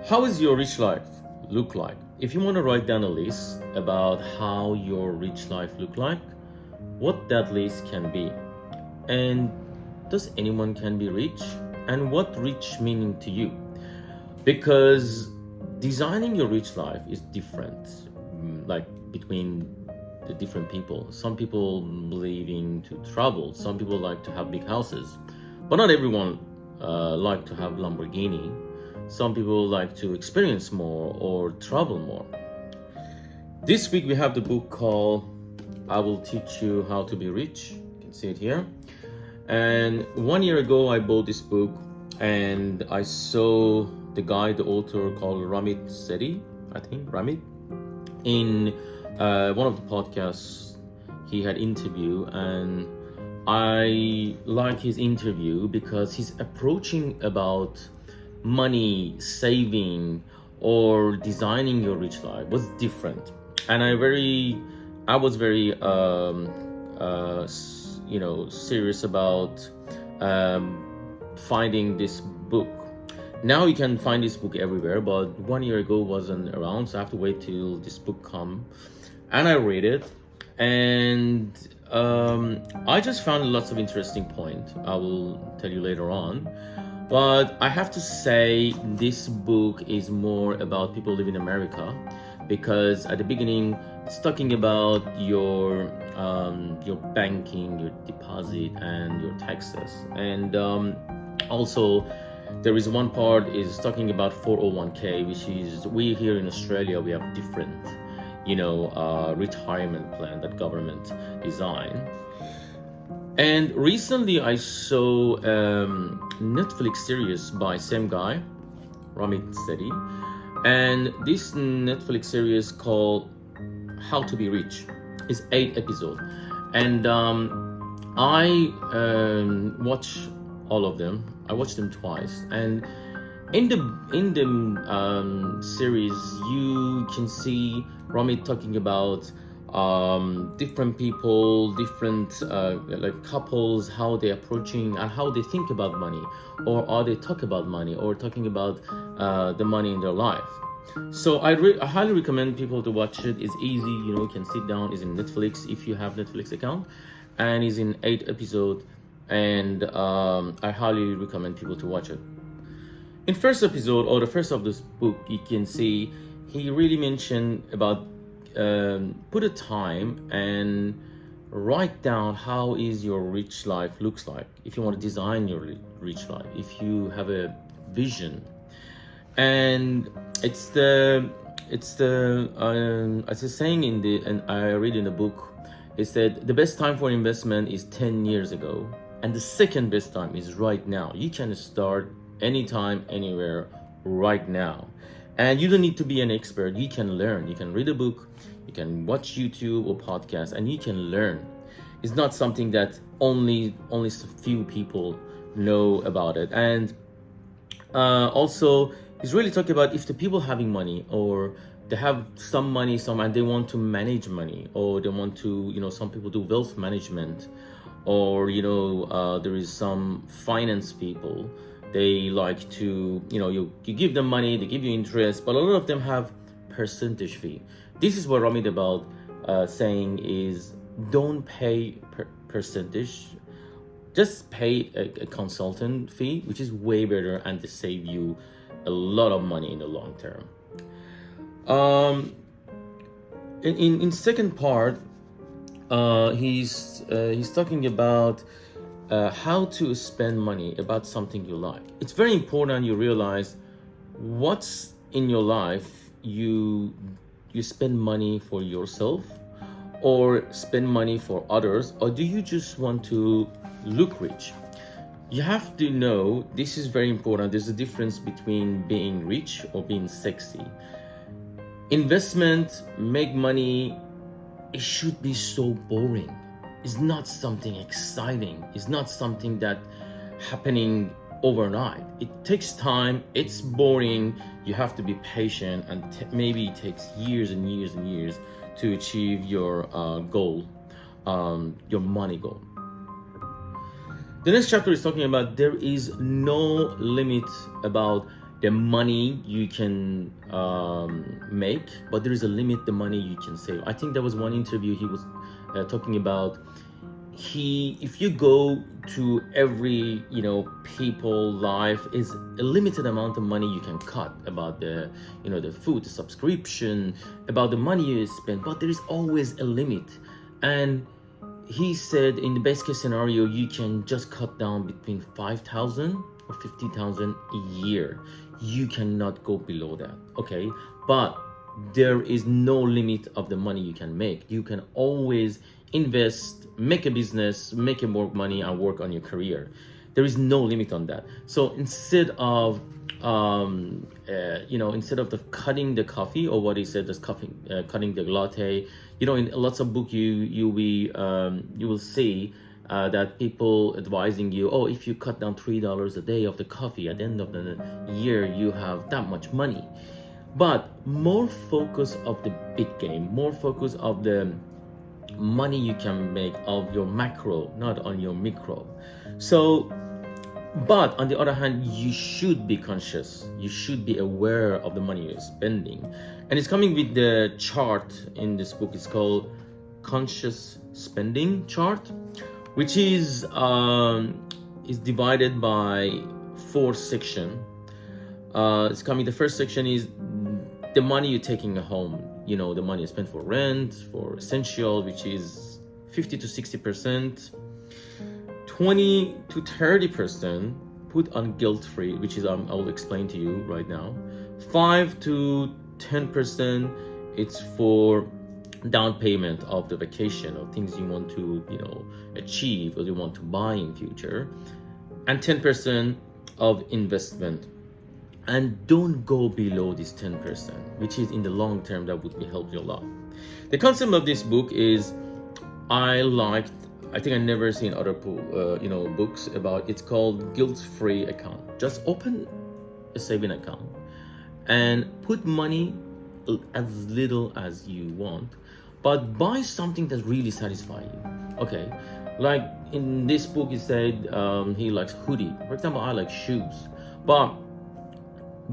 How is your rich life look like? If you want to write down a list about how your rich life look like, what that list can be, and does anyone can be rich, and what rich meaning to you? Because designing your rich life is different, like between the different people. Some people believing to travel. Some people like to have big houses, but not everyone like to have Lamborghini. Some people like to experience more or travel more. This week we have the book called I Will Teach You How to Be Rich. You can see it here. And 1 year ago I bought this book and I saw the guy, the author called Ramit Ramit, in one of the podcasts he had interview, and I like his interview because he's approaching about money, saving, or designing your rich life was different. And I was very serious about finding this book. Now you can find this book everywhere, but 1 year ago wasn't around, so I have to wait till this book come. And I read it, and I just found lots of interesting points. I will tell you later on. But I have to say this book is more about people living in America, because at the beginning it's talking about your banking, your deposit, and your taxes, and also there is one part is talking about 401k, which is we here in Australia we have different, retirement plan that government design. And recently I saw Netflix series by same guy, Ramit, and this Netflix series called How to Be Rich is 8 episodes, and I watch all of them. I watched them twice, and in the series you can see Ramit talking about different people, different like couples, how they're approaching and how they think about money, or are they talk about money, or talking about the money in their life. So I highly recommend people to watch it. It's easy, you can sit down. It's in Netflix if you have Netflix account, and it's in 8 episodes, and I highly recommend people to watch it. In first episode, or the first of this book, you can see he really mentioned about put a time and write down how is your rich life looks like. If you want to design your rich life, if you have a vision, and it's the as a saying and I read in the book, it said the best time for investment is 10 years ago, and the second best time is right now. You can start anytime, anywhere, right now. And you don't need to be an expert. You can learn. You can read a book, you can watch YouTube or podcast, and you can learn. It's not something that only a few people know about it. And also, he's really talking about if the people having money, or they have some money, and they want to manage money, or they want to, some people do wealth management, or there is some finance people. They like to, you give them money, they give you interest, but a lot of them have percentage fee. This is what Ramit about saying is don't pay percentage, just pay a consultant fee, which is way better, and to save you a lot of money in the long term. In second part, he's talking about how to spend money about something you like. It's very important you realize what's in your life. You spend money for yourself, or spend money for others, or do you just want to look rich? You have to know, this is very important. There's a difference between being rich or being sexy. Investment, make money, it should be so boring. It's not something exciting. It's not something that happening overnight. It takes time. It's boring. You have to be patient, and maybe it takes years and years and years to achieve your goal, your money goal. The next chapter is talking about there is no limit about the money you can make, but there is a limit the money you can save. I think there was one interview he was talking about, if you go to every people life, is a limited amount of money you can cut, about the the food, the subscription, about the money you spend, but there is always a limit. And he said in the best case scenario you can just cut down between 5,000 or 50,000 a year. You cannot go below that, okay? But there is no limit of the money you can make. You can always invest, make a business, make more money, and work on your career. There is no limit on that. So instead of instead of cutting the coffee, or what he said, just cutting the latte, in lots of book you will see that people advising you, oh, if you cut down $3 a day of the coffee, at the end of the year you have that much money. But more focus of the big game, more focus of the money you can make of your macro, not on your micro. So, but on the other hand, you should be conscious. You should be aware of the money you're spending. And it's coming with the chart in this book. It's called Conscious Spending Chart, which is divided by 4 sections. It's coming. The first section is the money you're taking home. The money you spend for rent, for essential, which is 50 to 60%. 20 to 30% put on guilt-free, which is I will explain to you right now. 5 to 10% it's for down payment of the vacation, or things you want to achieve or you want to buy in future, and 10% of investment. And don't go below this 10%, which is in the long term that would help you a lot. The concept of this book is, I think I never seen other books about. It's called guilt-free account. Just open a saving account and put money as little as you want, but buy something that really satisfies you. Okay, like in this book it said he likes hoodie. For example, I like shoes, but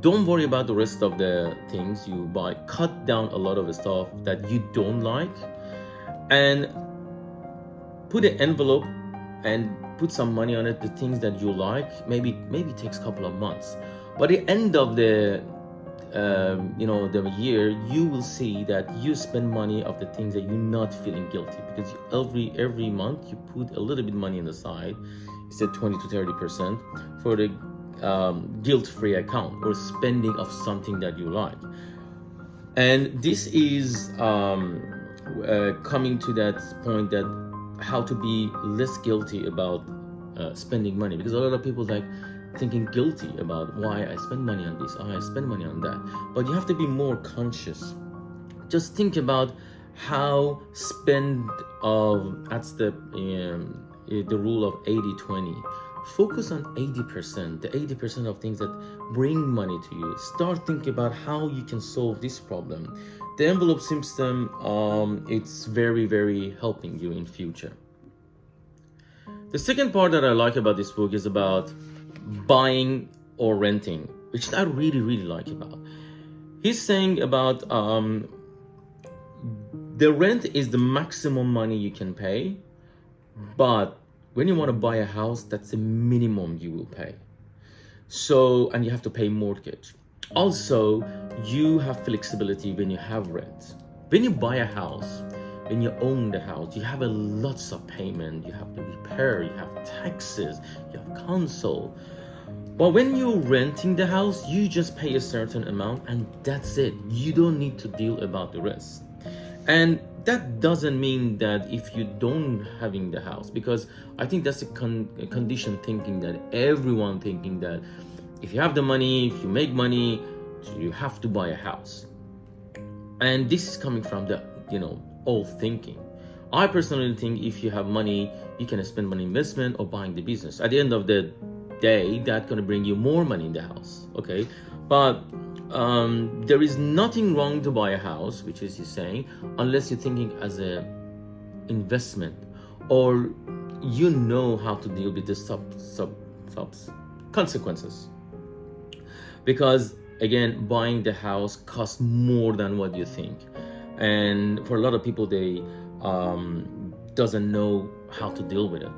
don't worry about the rest of the things you buy. Cut down a lot of the stuff that you don't like, and put an envelope and put some money on it, the things that you like. Maybe it takes a couple of months, but at the end of the the year, you will see that you spend money of the things that you're not feeling guilty, because every month you put a little bit money on the side. It's at 20 to 30% for the guilt-free account, or spending of something that you like. And this is coming to that point, that how to be less guilty about spending money, because a lot of people thinking guilty about why I spend money on this, I spend money on that. But you have to be more conscious. Just think about how spend of, that's the rule of 80-20. Focus on 80%, the 80% of things that bring money to you. Start thinking about how you can solve this problem. The envelope system, it's very, very helping you in future. The second part that I like about this book is about buying or renting, which I really, really like about. He's saying about the rent is the maximum money you can pay, but when you want to buy a house, that's the minimum you will pay. So, and you have to pay mortgage. Also, you have flexibility when you have rent. When you buy a house, when you own the house, you have lots of payment. You have to repair, you have taxes, you have council. But when you're renting the house, you just pay a certain amount and that's it. You don't need to deal about the rest. And that doesn't mean that if you don't having the house, because I think that's a conditioned thinking, that everyone thinking that if you have the money, if you make money, you have to buy a house. And this is coming from the old thinking. I personally think if you have money, you can spend money in investment or buying the business. At the end of the day, that's going to bring you more money in the house. Okay, but there is nothing wrong to buy a house, which is he's saying, unless you're thinking as a investment, or how to deal with the sub consequences. because again, buying the house costs more than what you think, and for a lot of people, they doesn't know how to deal with it.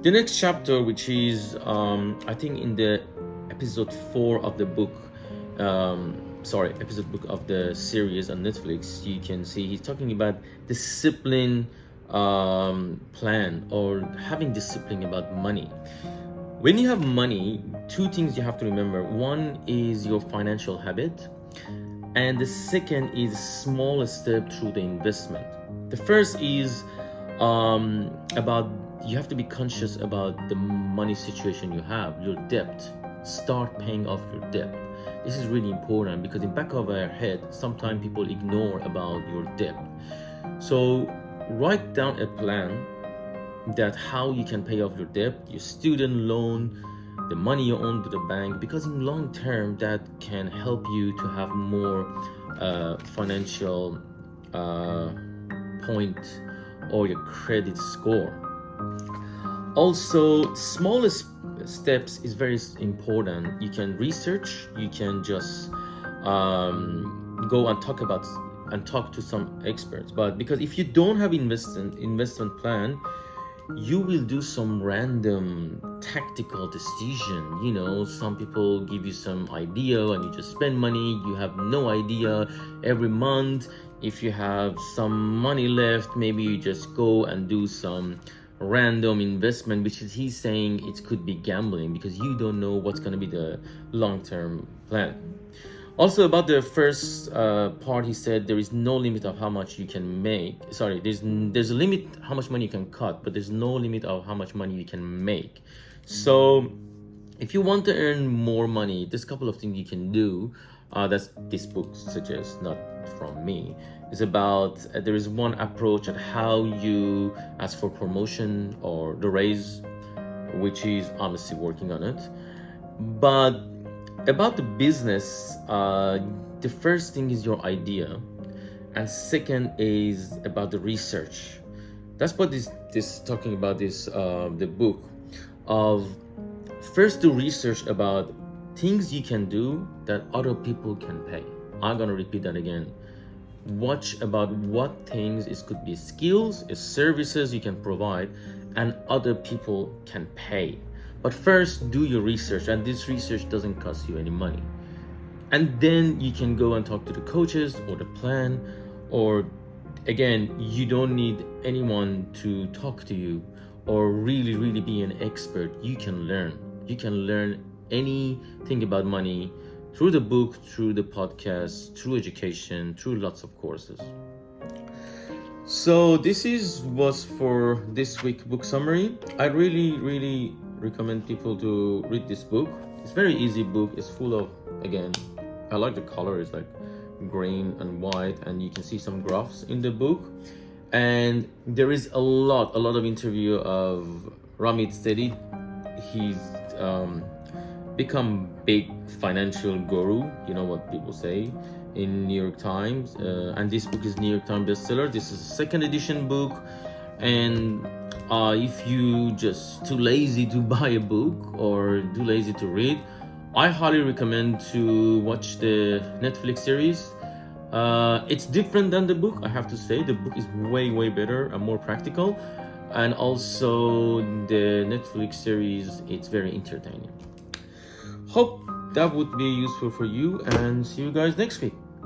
The next chapter, which is I think in the episode 4 of the book, episode book of the series on Netflix, you can see he's talking about discipline plan, or having discipline about money. When you have money, 2 things you have to remember. One is your financial habit, and the second is small step through the investment. The first is about, you have to be conscious about the money situation you have, your debt. Start paying off your debt. This is really important, because in back of our head, sometimes people ignore about your debt. So write down a plan that how you can pay off your debt, your student loan, the money you own to the bank, because in long term that can help you to have more financial point or your credit score. Also, smallest steps is very important. You can research, you can just go and talk to some experts. But because if you don't have investment plan, you will do some random tactical decision. You know, some people give you some idea and you just spend money. You have no idea. Every month, if you have some money left, maybe you just go and do some random investment, which is, he's saying it could be gambling, because you don't know what's going to be the long-term plan. Also, about the first part, he said there is no limit of how much you can make. Sorry, there's a limit how much money you can cut, but there's no limit of how much money you can make. So if you want to earn more money, there's a couple of things you can do. That's this book suggests, not from me. It's about there is one approach at how you ask for promotion or the raise, which is I'm still working on it. But about the business, the first thing is your idea, and second is about the research. That's what this talking about, this the book of first do research about things you can do that other people can pay. I'm gonna repeat that again. Watch about what things it could be skills, it's services you can provide, and other people can pay. But first, do your research, and this research doesn't cost you any money. And then you can go and talk to the coaches or the plan, or again, you don't need anyone to talk to you or really be an expert. You can learn. You can learn anything about money through the book, through the podcast, through education, through lots of courses. So this was for this week book summary. I really recommend people to read this book. It's a very easy book. It's full of, again, I like the color. It's like green and white, and you can see some graphs in the book. And there is a lot of interview of Ramit Sethi. He's become big financial guru, you know what people say, in New York Times, and this book is New York Times bestseller. This is a second edition book, and if you just too lazy to buy a book or too lazy to read, I highly recommend to watch the Netflix series. It's different than the book, I have to say. The book is way better and more practical, and also the Netflix series, it's very entertaining. Hope that would be useful for you, and see you guys next week.